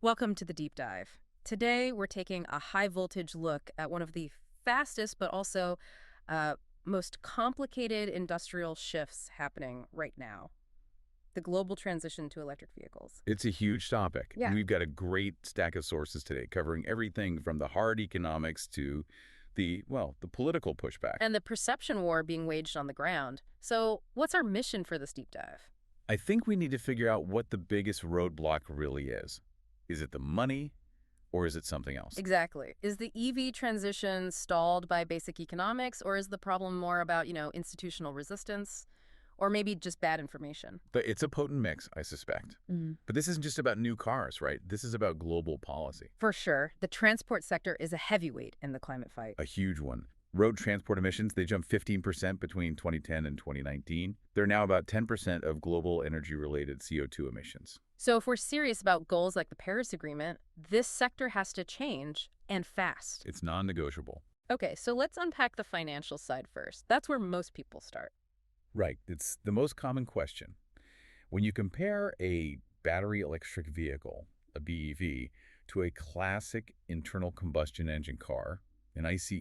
Welcome to the deep dive. Today, we're taking a high voltage look at one of the fastest but also uh, most complicated industrial shifts happening right now, the global transition to electric vehicles. It's a huge topic. Yeah. We've got a great stack of sources today covering everything from the hard economics to the political pushback. And the perception war being waged on the ground. So, what's our mission for this deep dive? I think we need to figure out what the biggest roadblock really is. Is it the money or is it something else? Exactly. Is the EV transition stalled by basic economics, or is the problem more about, institutional resistance, or maybe just bad information? But it's a potent mix, I suspect. But this isn't just about new cars, right? This is about global policy. For sure, the transport sector is a heavyweight in the climate fight. A huge one. Road transport emissions, they jumped 15% between 2010 and 2019. They're now about 10% of global energy-related CO2 emissions. So if we're serious about goals like the Paris Agreement, this sector has to change, and fast. It's non-negotiable. Okay, so let's unpack the financial side first. That's where most people start. Right. It's the most common question. When you compare a battery electric vehicle, a BEV, to a classic internal combustion engine car, an ICE,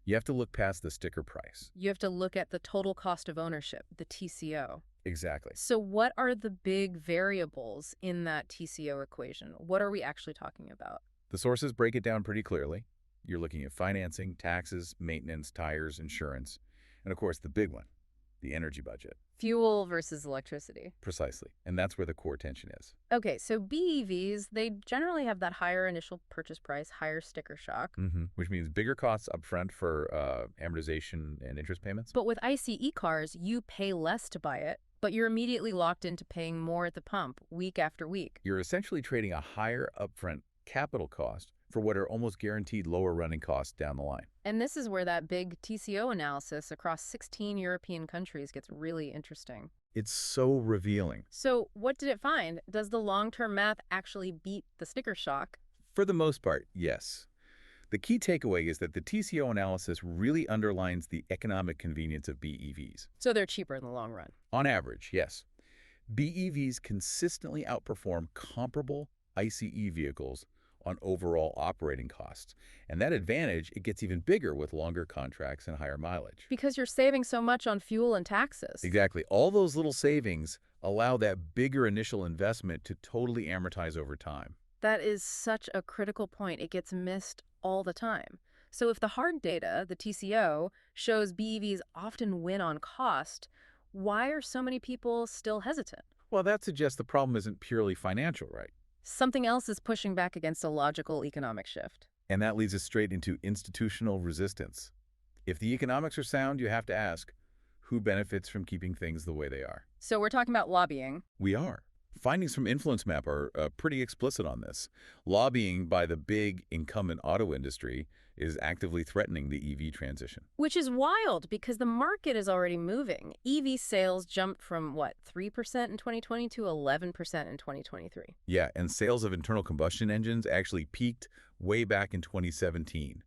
you have to look past the sticker price. You have to look at the total cost of ownership, the TCO. Exactly. So what are the big variables in that TCO equation? What are we actually talking about? The sources break it down pretty clearly. You're looking at financing, taxes, maintenance, tires, insurance, and of course the big one, the energy budget. Fuel versus electricity. Precisely. And that's where the core tension is. Okay, so BEVs, they generally have that higher initial purchase price, higher sticker shock. Which means bigger costs upfront for amortization and interest payments. But with ICE cars, you pay less to buy it, but you're immediately locked into paying more at the pump week after week. You're essentially trading a higher upfront capital cost for what are almost guaranteed lower running costs down the line. And this is where that big TCO analysis across 16 European countries gets really interesting. It's so revealing. So what did it find? Does the long-term math actually beat the sticker shock? For the most part, yes. The key takeaway is that the TCO analysis really underlines the economic convenience of BEVs. So they're cheaper in the long run. On average, yes. BEVs consistently outperform comparable ICE vehicles on overall operating costs. And that advantage, it gets even bigger with longer contracts and higher mileage. Because you're saving so much on fuel and taxes. Exactly. All those little savings allow that bigger initial investment to totally amortize over time. That is such a critical point. It gets missed all the time. So if the hard data, the TCO, shows BEVs often win on cost, why are so many people still hesitant? Well, that suggests the problem isn't purely financial, right? Something else is pushing back against a logical economic shift. And that leads us straight into institutional resistance. If the economics are sound, you have to ask, who benefits from keeping things the way they are? So we're talking about lobbying. We are. Findings from Influence Map are pretty explicit on this. Lobbying by the big incumbent auto industry is actively threatening the EV transition. Which is wild because the market is already moving. EV sales jumped from, 3% in 2020 to 11% in 2023. Yeah, and sales of internal combustion engines actually peaked way back in 2017.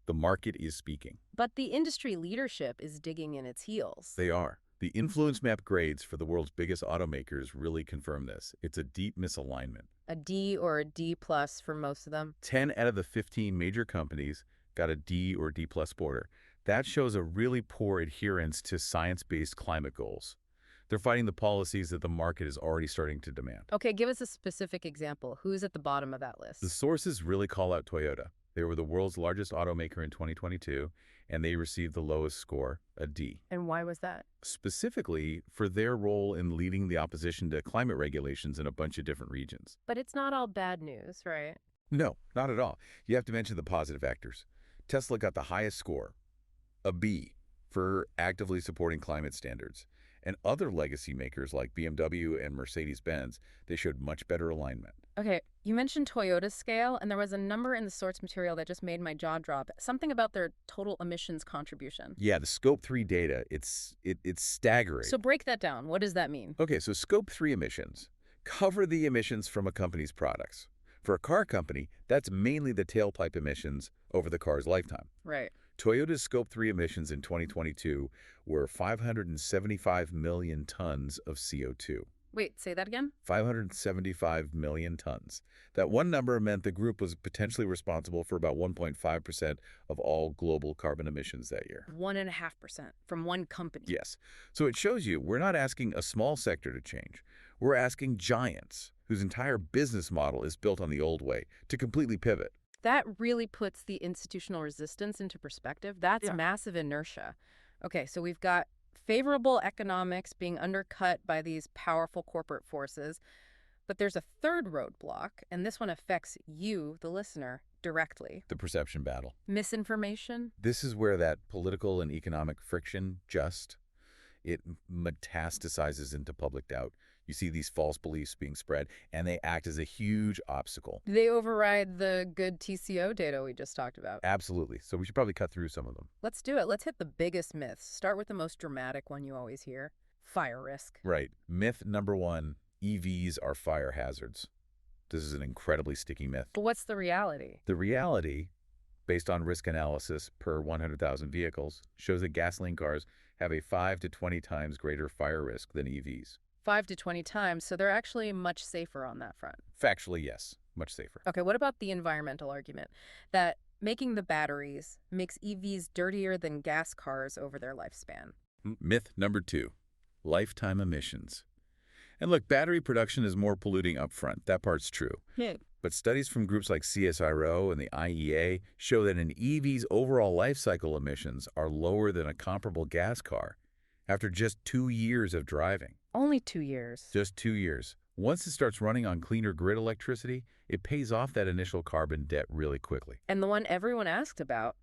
The market is speaking. But the industry leadership is digging in its heels. They are. The Influence Map grades for the world's biggest automakers really confirm this. It's a deep misalignment. A D or a D plus for most of them. 10 out of the 15 major companies got a D or D plus border. That shows a really poor adherence to science-based climate goals. They're fighting the policies that the market is already starting to demand. Okay, give us a specific example. Who's at the bottom of that list? The sources really call out Toyota. They were the world's largest automaker in 2022, and they received the lowest score, a D. And why was that? Specifically for their role in leading the opposition to climate regulations in a bunch of different regions. But it's not all bad news, right? No, not at all. You have to mention the positive factors. Tesla got the highest score, a B, for actively supporting climate standards. And other legacy makers like BMW and Mercedes-Benz, they showed much better alignment. Okay, you mentioned Toyota's scale, and there was a number in the source material that just made my jaw drop. Something about their total emissions contribution. Yeah, the Scope 3 data, it's staggering. So break that down. What does that mean? Okay, so Scope 3 emissions cover the emissions from a company's products. For a car company, that's mainly the tailpipe emissions over the car's lifetime. Right. Toyota's Scope 3 emissions in 2022 were 575 million tons of CO2. Wait, say that again? 575 million tons. That one number meant the group was potentially responsible for about 1.5% of all global carbon emissions that year. 1.5% from one company. Yes. So it shows you we're not asking a small sector to change. We're asking giants whose entire business model is built on the old way to completely pivot. That really puts the institutional resistance into perspective. That's Yeah. massive inertia. Okay, so we've got favorable economics being undercut by these powerful corporate forces, but there's a third roadblock, and this one affects you, the listener, directly. The perception battle. Misinformation? This is where that political and economic friction it metastasizes into public doubt. You see these false beliefs being spread, and they act as a huge obstacle. They override the good TCO data we just talked about. Absolutely. So we should probably cut through some of them. Let's do it. Let's hit the biggest myths. Start with the most dramatic one you always hear. Fire risk. Right. Myth number one, EVs are fire hazards. This is an incredibly sticky myth. But what's the reality? The reality, based on risk analysis per 100,000 vehicles, shows that gasoline cars have a 5 to 20 times greater fire risk than EVs. 5 to 20 times, so they're actually much safer on that front. Factually, yes, much safer. Okay, what about the environmental argument that making the batteries makes EVs dirtier than gas cars over their lifespan? Myth number two, lifetime emissions. And look, battery production is more polluting upfront. That part's true. Yeah. But studies from groups like CSIRO and the IEA show that an EV's overall life cycle emissions are lower than a comparable gas car after just 2 years of driving. Only 2 years. Just 2 years. Once it starts running on cleaner grid electricity, it pays off that initial carbon debt really quickly. And the one everyone asked about,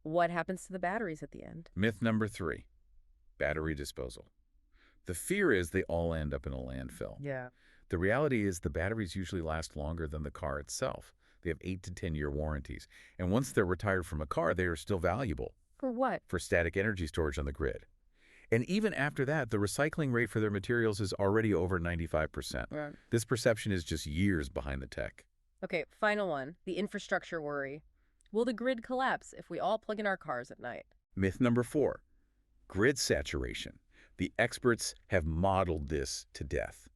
what happens to the batteries at the end? Myth number three, battery disposal. The fear is they all end up in a landfill. Yeah. The reality is the batteries usually last longer than the car itself. They have 8 to 10-year warranties. And once they're retired from a car, they are still valuable For what? for static energy storage on the grid. And even after that, the recycling rate for their materials is already over 95%. Right. This perception is just years behind the tech. Okay, final one. The infrastructure worry. Will the grid collapse if we all plug in our cars at night? Myth number four, grid saturation. The experts have modeled this to death.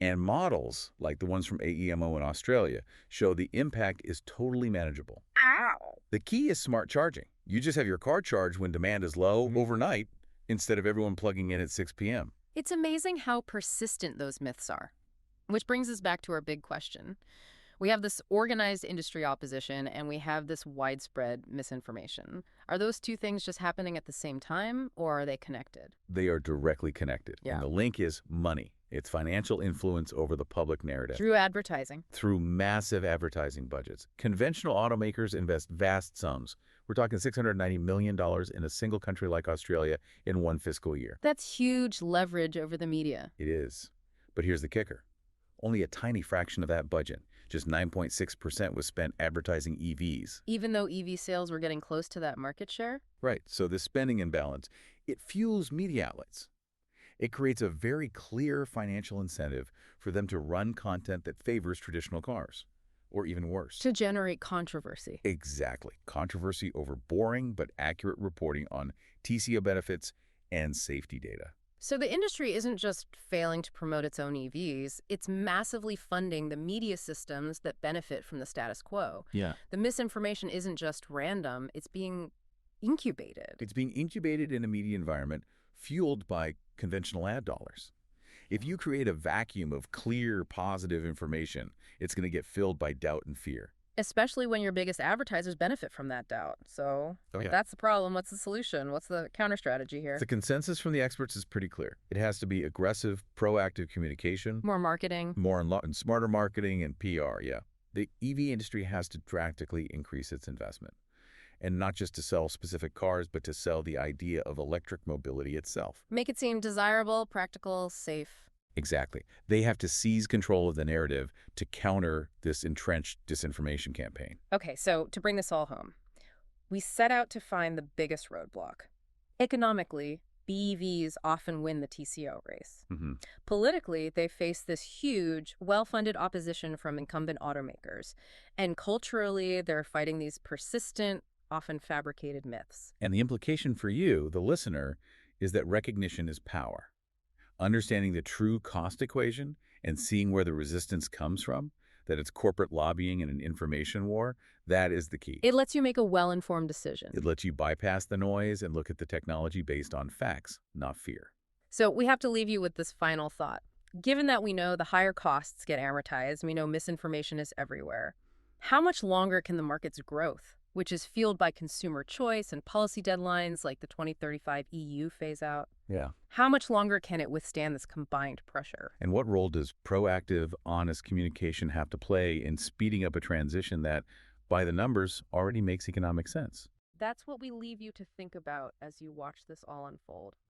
And models, like the ones from AEMO in Australia, show the impact is totally manageable. Ow! The key is smart charging. You just have your car charged when demand is low overnight instead of everyone plugging in at 6 p.m. It's amazing how persistent those myths are. Which brings us back to our big question. We have this organized industry opposition and we have this widespread misinformation. Are those two things just happening at the same time, or are they connected? They are directly connected. Yeah. And the link is money. It's financial influence over the public narrative. Through advertising. Through massive advertising budgets. Conventional automakers invest vast sums. We're talking $690 million in a single country like Australia in one fiscal year. That's huge leverage over the media. It is. But here's the kicker. Only a tiny fraction of that budget, just 9.6%, was spent advertising EVs. Even though EV sales were getting close to that market share? Right, so this spending imbalance, it fuels media outlets. It creates a very clear financial incentive for them to run content that favors traditional cars, or even worse. To generate controversy. Exactly. Controversy over boring but accurate reporting on TCO benefits and safety data. So the industry isn't just failing to promote its own EVs, it's massively funding the media systems that benefit from the status quo. Yeah. The misinformation isn't just random, it's being incubated. It's being incubated in a media environment fueled by conventional ad dollars. If you create a vacuum of clear, positive information, it's going to get filled by doubt and fear. Especially when your biggest advertisers benefit from that doubt. So if that's the problem, what's the solution? What's the counter strategy here? The consensus from the experts is pretty clear. It has to be aggressive, proactive communication. More marketing. More and smarter marketing and PR, yeah. The EV industry has to drastically increase its investment. And not just to sell specific cars, but to sell the idea of electric mobility itself. Make it seem desirable, practical, safe. Exactly. They have to seize control of the narrative to counter this entrenched disinformation campaign. Okay, so to bring this all home, we set out to find the biggest roadblock. Economically, BEVs often win the TCO race. Mm-hmm. Politically, they face this huge, well-funded opposition from incumbent automakers. And culturally, they're fighting these persistent, often fabricated myths. And the implication for you, the listener, is that recognition is power. Understanding the true cost equation and seeing where the resistance comes from, that it's corporate lobbying and an information war, that is the key. It lets you make a well-informed decision. It lets you bypass the noise and look at the technology based on facts, not fear. So we have to leave you with this final thought. Given that we know the higher costs get amortized, we know misinformation is everywhere, how much longer can the market's growth, which is fueled by consumer choice and policy deadlines like the 2035 EU phase out, Yeah. how much longer can it withstand this combined pressure? And what role does proactive, honest communication have to play in speeding up a transition that, by the numbers, already makes economic sense? That's what we leave you to think about as you watch this all unfold.